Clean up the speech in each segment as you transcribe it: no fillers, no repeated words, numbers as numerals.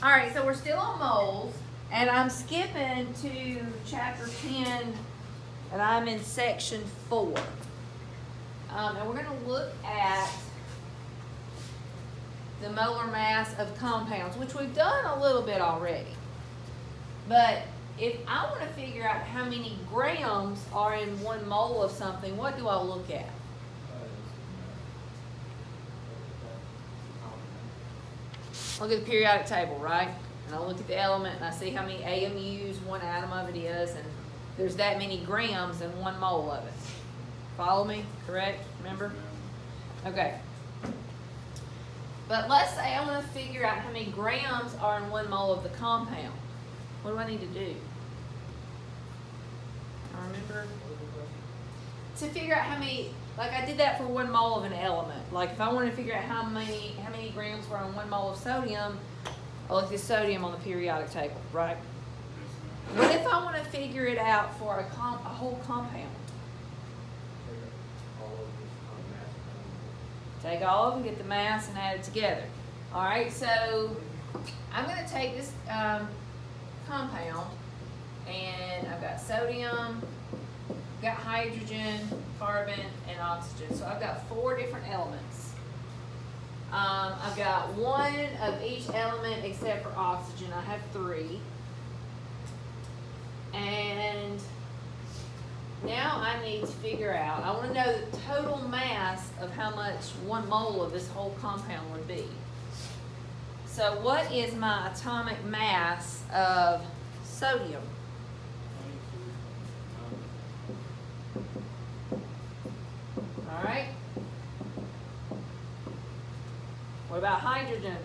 All right, so we're still on moles, and I'm skipping to chapter 10, and I'm in section 4. And we're going to look at the molar mass of compounds, which we've done a little bit already. But if I want to figure out how many grams are in 1 mole of something, what do I look at? Look at the periodic table, right? And I look at the element and I see how many AMUs one atom of it is, and there's that many grams in 1 mole of it. Follow me? Correct? Remember? Okay. But let's say I want to figure out how many grams are in 1 mole of the compound. What do I need to do? I remember to figure out how many, like I did that for 1 mole of an element. Like if I want to figure out how many grams were in 1 mole of sodium, I look at sodium on the periodic table, right? What if I want to figure it out for a whole compound? Take all of them, get the mass, and add it together. All right, so I'm going to take this compound, and I've got sodium, got hydrogen, carbon, and oxygen. So I've got 4 different elements. I've got 1 of each element except for oxygen. I have 3. And now I need to figure out, I want to know the total mass of how much 1 mole of this whole compound would be. So what is my atomic mass of sodium? All right. What about hydrogen?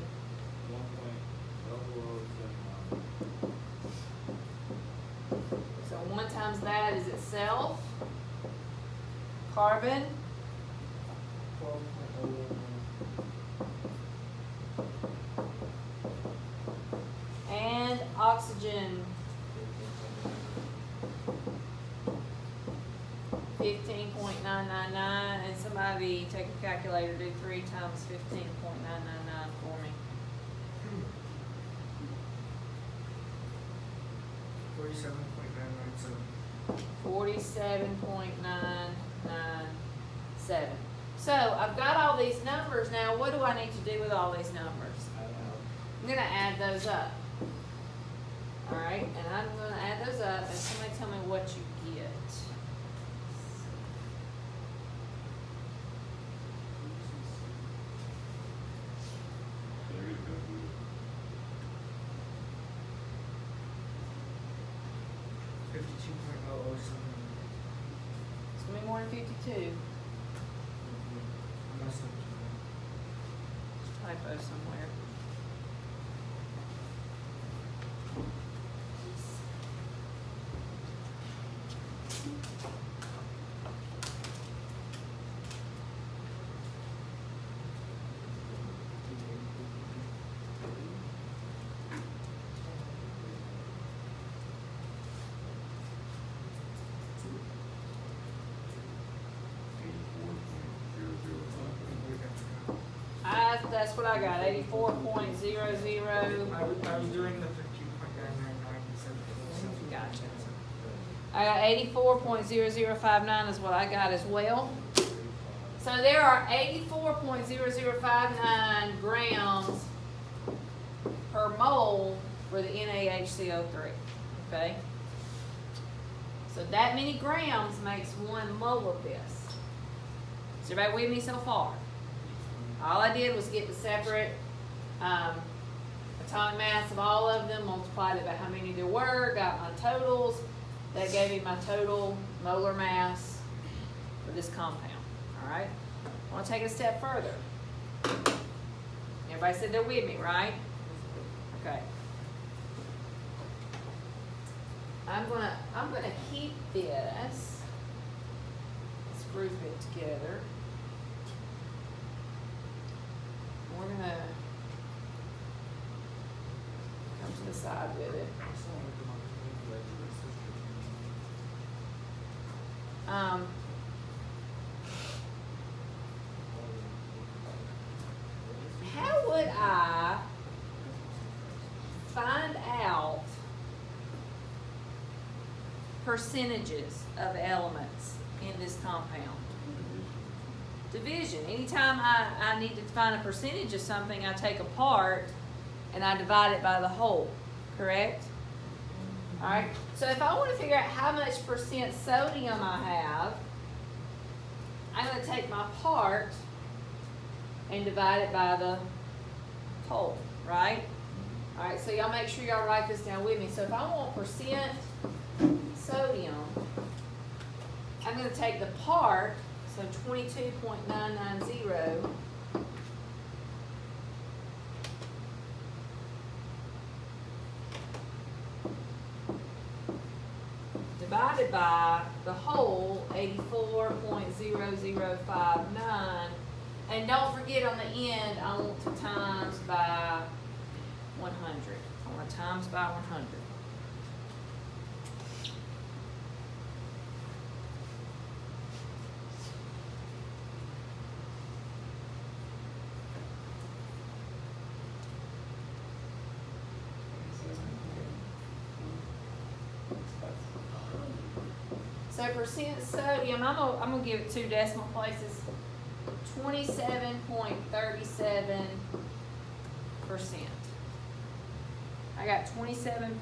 So 1 times that is itself. Carbon. And oxygen. 15.999, and somebody take a calculator, do 3 times 15.999 for me. 47.997. So I've got all these numbers now. What do I need to do with all these numbers? I'm going to add those up. All right, and I'm going to add those up, and somebody tell me what you get. It's going to be more than 52. Typo somewhere. That's what I got, 84.00. I was doing the 15.999. Gotcha. I got 84.0059 is what I got as well. So there are 84.0059 grams per mole for the NaHCO3. Okay? So that many grams makes 1 mole of this. Is everybody with me so far? All I did was get the separate atomic mass of all of them, multiplied it by how many there were, got my totals. That gave me my total molar mass for this compound. All right? I want to take it a step further. Everybody said they're with me, right? Okay. I'm gonna keep this. Let's group it together. We're gonna come to the side with it. How would I percentages of elements in this compound? Division. Anytime I need to find a percentage of something, I take a part and I divide it by the whole, correct? All right, so if I want to figure out how much percent sodium I have, I'm going to take my part and divide it by the whole, right? All right, so y'all make sure y'all write this down with me. So if I want percent sodium, I'm going to take the part, so 22.990, divided by the whole, 84.0059, and don't forget on the end, I want to times by 100. I want to times by 100. So percent sodium, I'm gonna give it 2 decimal places. 27.37%. I got 27.37%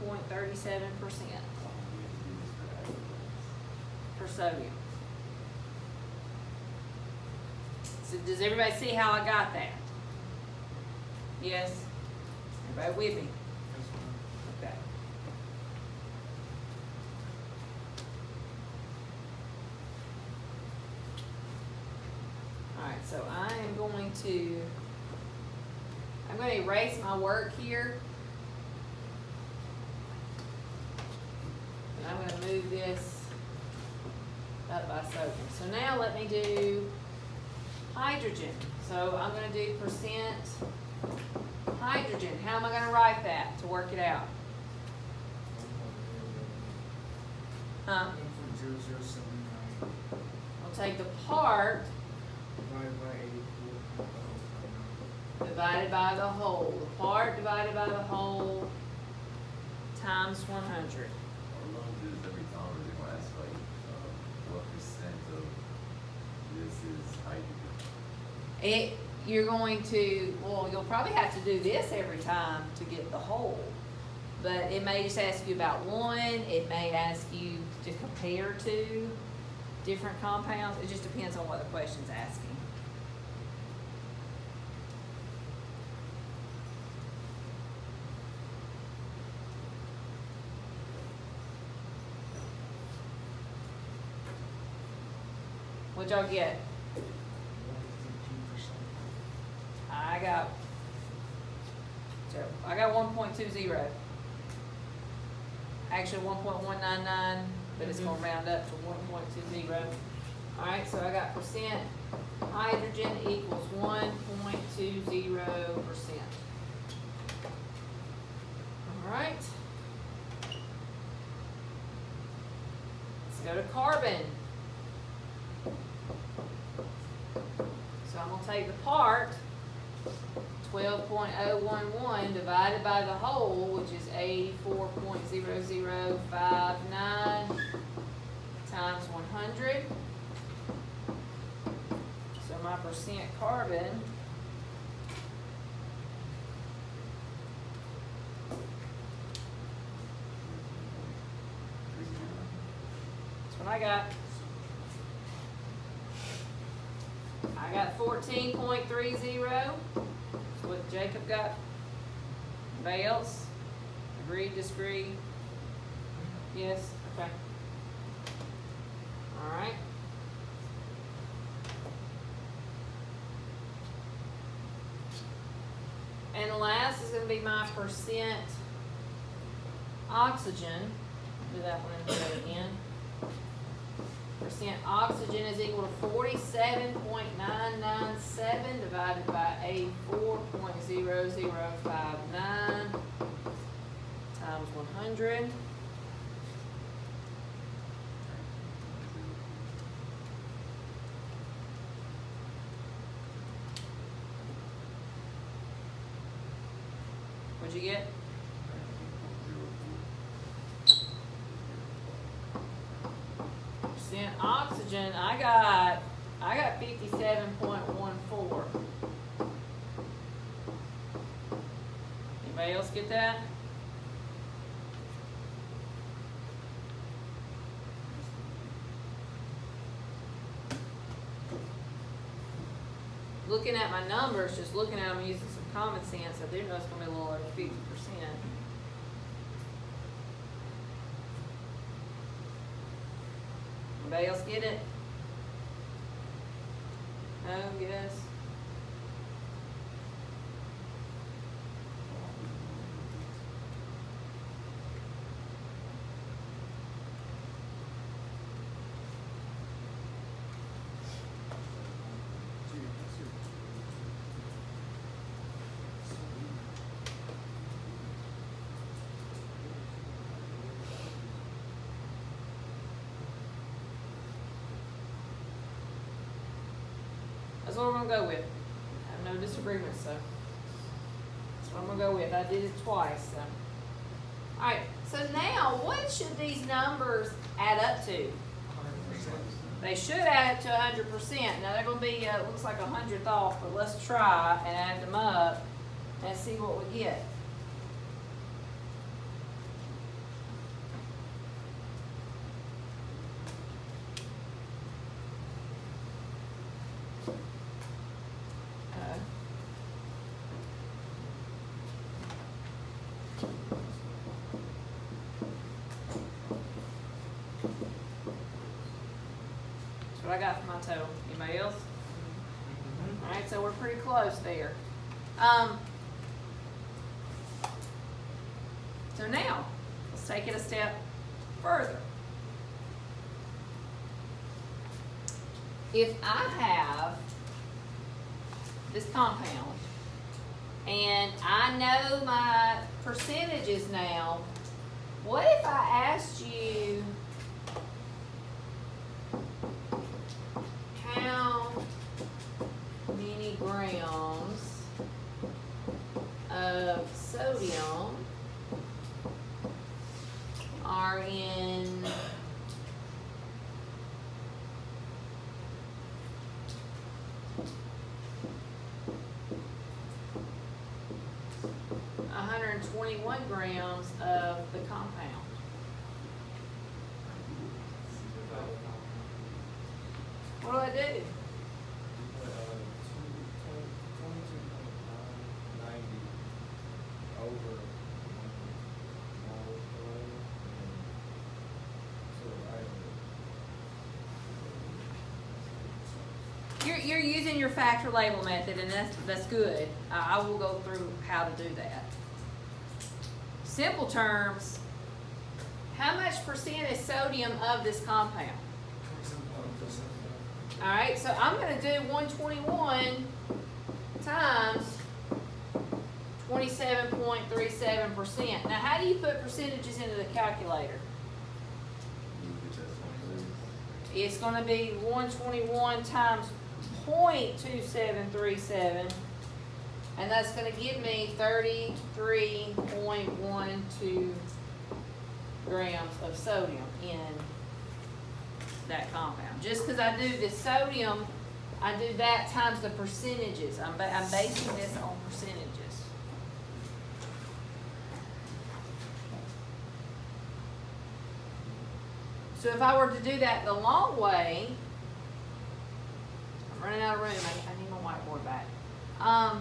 for sodium. So does everybody see how I got that? Yes? Everybody with me? Okay. Alright, so I'm going to erase my work here. And I'm going to move this up by sodium. So now let me do hydrogen. So I'm going to do percent hydrogen. How am I going to write that to work it out? Huh? I'll take the part divided by the whole. The part divided by the whole times 100. Our loan dues every time we're gonna ask like, what percent of this is hydrogen? You're going to, well, you'll probably have to do this every time to get the whole. But it may just ask you about one. It may ask you to compare two different compounds. It just depends on what the question's asking. What'd y'all get? I got 1.20. Actually 1.199, but it's gonna round up to 1.20. All right, so I got percent hydrogen equals 1.20%. All right. Let's go to carbon. So I'm gonna take the part, 12.011 divided by the whole, which is 84.0059 times 100. So my percent carbon that's what I got. I got 14.30. That's what Jacob got. Anybody else? Agree, disagree? Yes? Okay. All right. And last is going to be my percent oxygen. Do that one again. Percent oxygen is equal to 47.997 divided by 84.0059 times 100. What'd you get? Oxygen, I got 57.14. Anybody else get that? Looking at my numbers, just looking at them using some common sense, I do know it's gonna be a little over 50%. Anybody else get it? No, yes? That's what we're gonna go with. I have no disagreement, so that's what I'm gonna go with. I did it twice, so. Alright, so now what should these numbers add up to? 100%. They should add up to 100%. Now they're gonna be, looks like 100th off, but let's try and add them up and see what we get. That's what I got for my total. Anybody else? Alright, so we're pretty close there. So now, let's take it a step further. If I have this compound and I know my percentages now, what if I asked you how many grams of sodium are in (121 grams of the compound? What do I do? You're using your factor label method, and that's good. I will go through how to do that. Simple terms, how much percent is sodium of this compound? Alright, so I'm going to do 121 times 27.37%. Now, how do you put percentages into the calculator? It's going to be 121 times 0.2737, and that's going to give me 33.12 grams of sodium in that compound. Just because I do the sodium, I do that times the percentages. I'm basing this on percentages. So if I were to do that the long way, I'm running out of room. I need my whiteboard back. I'm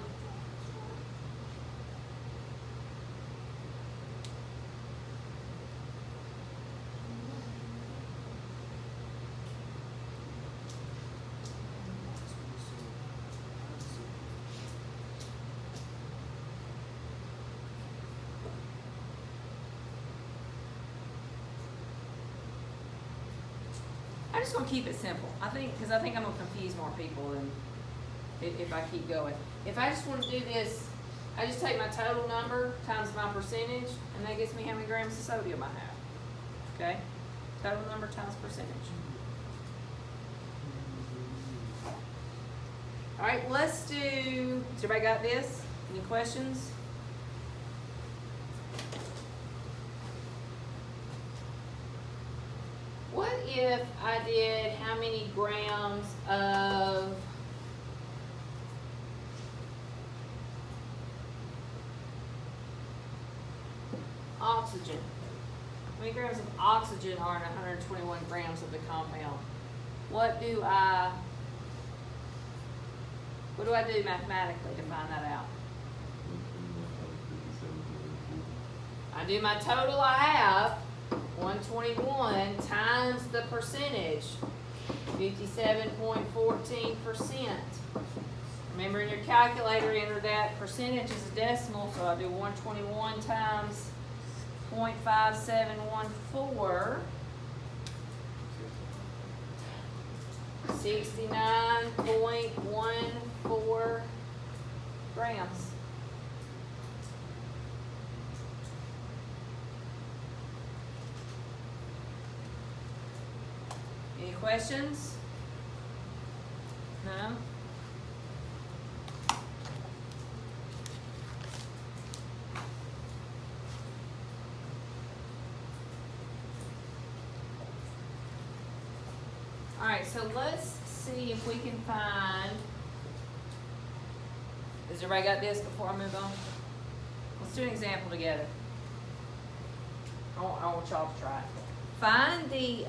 just gonna keep it simple. Because I think I'm gonna confuse more people than if I keep going. If I just want to do this, I just take my total number times my percentage, and that gives me how many grams of sodium I have. Okay? Total number times percentage. All right, let's do. Has everybody got this? Any questions? What if I did how many grams of oxygen? How many grams of oxygen are in 121 grams of the compound? What do I do mathematically to find that out? I do my total I have, 121 times the percentage, 57.14%. Remember in your calculator, enter that percentage as a decimal, so I do 121 times 0.5714, 69.14 grams. Any questions? No? All right, so let's see if we can find, has everybody got this before I move on? Let's do an example together. I want y'all to try it. Find the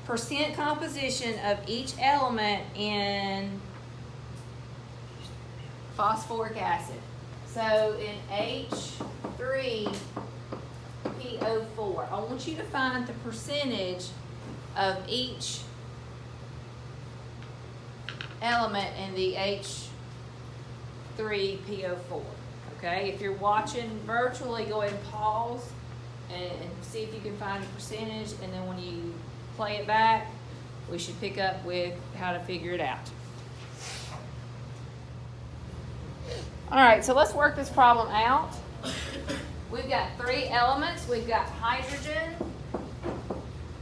percent composition of each element in phosphoric acid. So in H3PO4, I want you to find the percentage of each element in the H3PO4. Okay, if you're watching virtually, go ahead and pause and see if you can find a percentage, and then when you play it back, we should pick up with how to figure it out. All right, so let's work this problem out. We've got 3 elements. We've got hydrogen,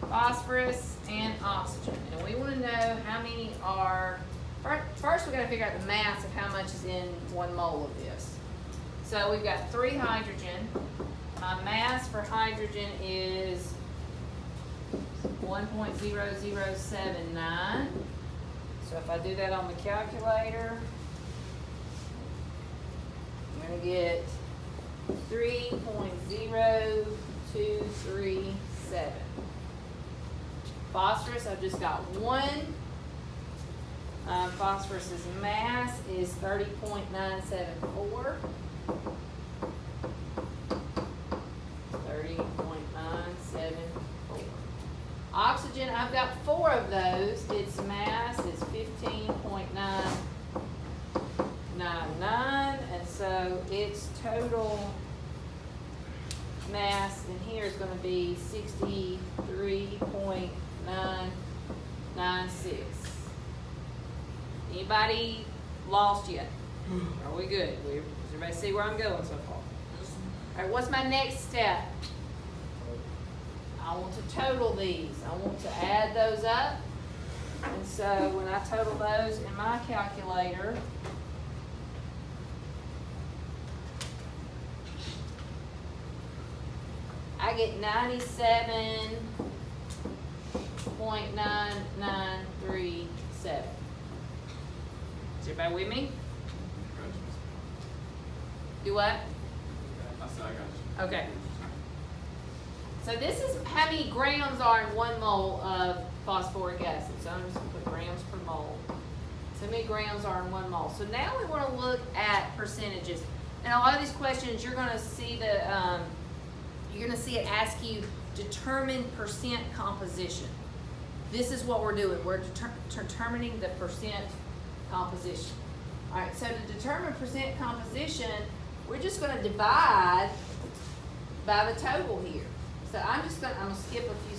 phosphorus, and oxygen. And we want to know how many are, first we've got to figure out the mass of how much is in 1 mole of this. So we've got 3 hydrogen. My mass for hydrogen is 1.0079. So if I do that on the calculator, I'm going to get 3.0237. Phosphorus, I've just got 1. Phosphorus's mass is 30.974. 30.974. Oxygen, I've got 4 of those. Its mass is 15.999, and so its total mass in here is going to be 63.996. Anybody lost yet? Are we good? Does everybody see where I'm going so far? All right, what's my next step? I want to total these. I want to add those up. And so when I total those in my calculator, I get 97.9937. Is everybody with me? Do what? Okay. So this is how many grams are in 1 mole of phosphoric acid. So I'm just going to put grams per mole. So how many grams are in 1 mole? So now we want to look at percentages. And a lot of these questions, you're going to see it ask you determine percent composition. This is what we're doing. We're determining the percent composition. All right. So to determine percent composition, we're just going to divide by the total here. So I'm going to skip a few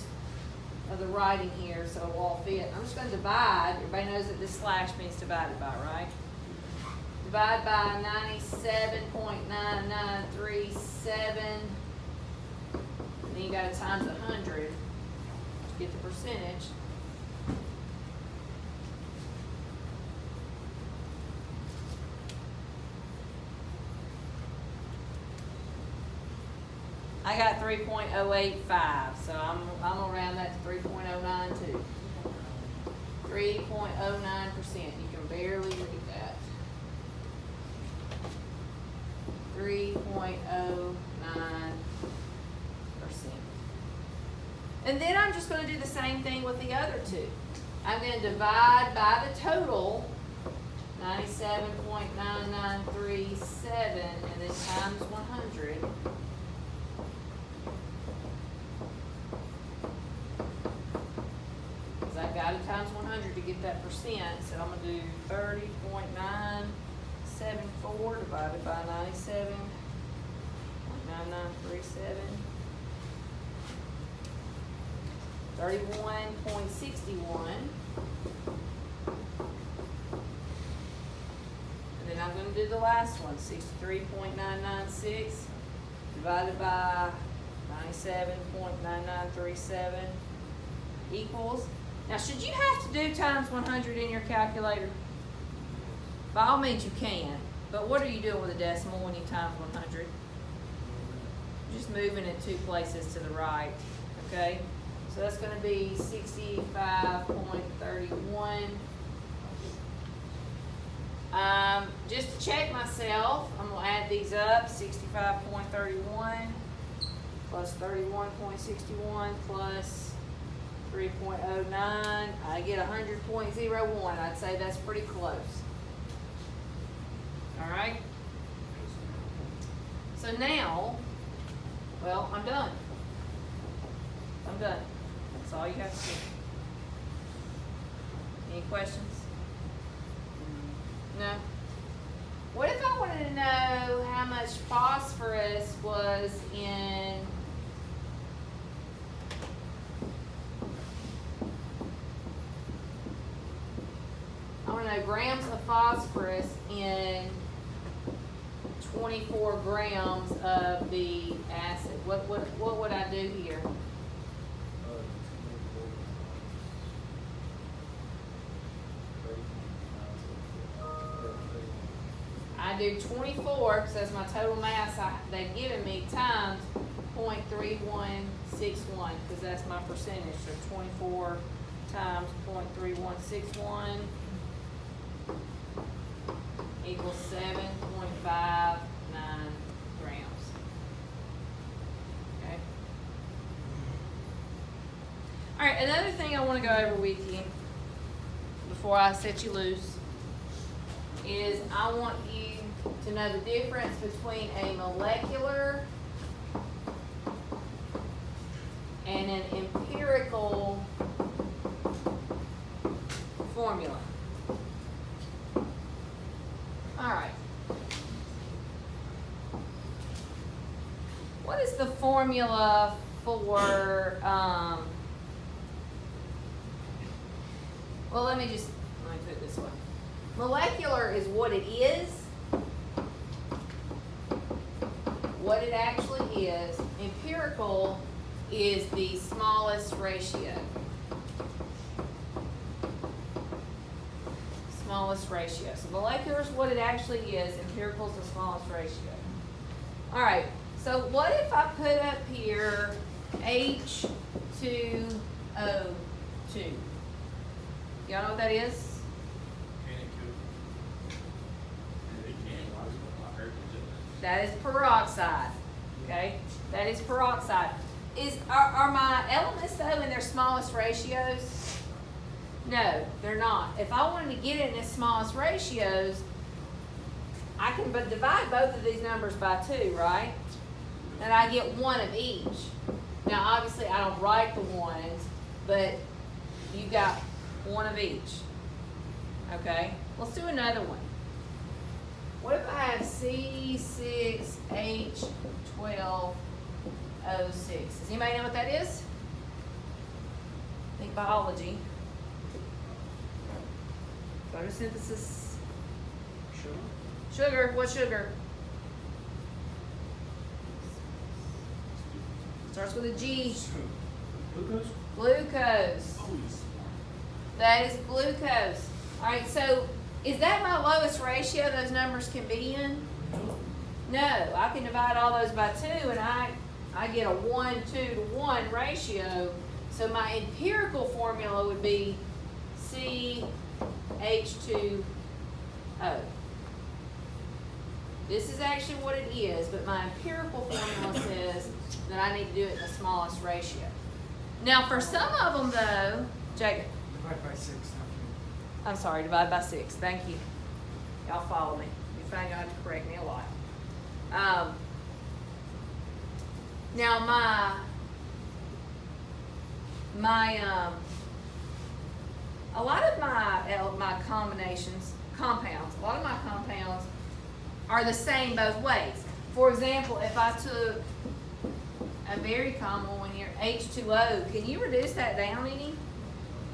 of the writing here so it'll all fit. I'm just going to divide. Everybody knows that this slash means divided by, right? Divide by 97.9937. And then you got to times 100 to get the percentage. I got 3.085, so I'm gonna round that to 3.092. 3.09%. You can barely read that. 3.09%. And then I'm just going to do the same thing with the other two. I'm going to divide by the total, 97.9937, and then times 100. Because I've got to times 100 to get that percent, so I'm going to do 30.974 divided by 97.9937. 31.61. And then I'm going to do the last one, 63.996 divided by 97.9937 equals. Now, should you have to do times 100 in your calculator? By all means, you can. But what are you doing with a decimal when you times 100? Just moving it 2 places to the right, okay? So that's going to be 65.31. Just to check myself, I'm going to add these up. 65.31 plus 31.61 plus 3.09. I get 100.01. I'd say that's pretty close. All right? So now, well, I'm done. I'm done. That's all you have to do. Any questions? No? What if I wanted to know how much phosphorus was in I want to know grams of phosphorus in 24 grams of the acid. What would I do here? I do 24, because that's my total mass they've given me, times 0.3161, because that's my percentage. So 24 times 0.3161 equals 7.59 grams. Okay. All right, another thing I want to go over with you before I set you loose is I want you to know the difference between a molecular and an empirical formula. All right. What is the formula for, well, let me put it this way. Molecular is what it is, what it actually is. Empirical is the smallest ratio. Smallest ratio. So molecular is what it actually is. Empirical is the smallest ratio. All right. So what if I put up here H2O2? Y'all know what that is? That is peroxide. Okay? That is peroxide. Are my elements though in their smallest ratios? No, they're not. If I wanted to get it in its smallest ratios, I can divide both of these numbers by 2, right? And I get one of each. Now obviously I don't write the ones, but you got one of each. Okay? Let's do another one. What if I have C6H12O6? Does anybody know what that is? Think biology. Photosynthesis. Sugar. What sugar? Starts with a G. Glucose? Glucose. That is glucose. All right, so is that my lowest ratio those numbers can be in? No, I can divide all those by 2, and I I get a 1:2 to 1 ratio. So my empirical formula would be CH2O. This is actually what it is, but my empirical formula says that I need to do it in the smallest ratio. Now for some of them though, Jacob, Divide by 6. I'm sorry, divide by 6, thank you. Y'all follow me. You find y'all have to correct me a lot. Now a lot of my compounds, a lot of my compounds are the same both ways. For example, if I took a very common one here, H2O, can you reduce that down any?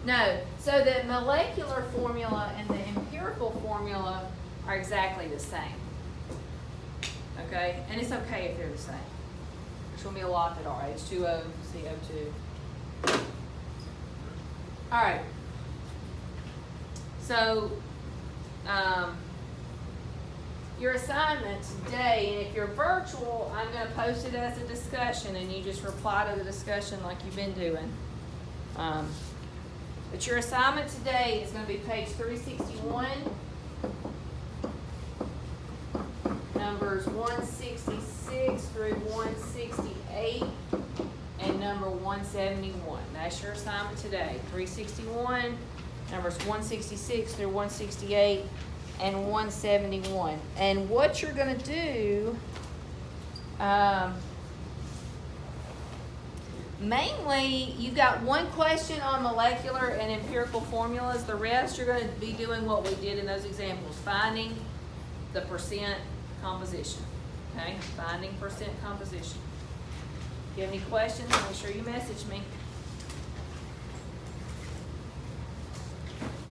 No. So the molecular formula and the empirical formula are exactly the same. Okay? And it's okay if they're the same. There's going to be a lot that are H2O, CO2. All right. So, your assignment today, and if you're virtual, I'm going to post it as a discussion, and you just reply to the discussion like you've been doing. But your assignment today is going to be page 361, numbers 166 through 168, and number 171. That's your assignment today. 361, numbers 166 through 168, and 171. And what you're going to do, mainly, you've got one question on molecular and empirical formulas. The rest, you're going to be doing what we did in those examples, finding the percent composition. Okay, finding percent composition. If you have any questions, make sure you message me.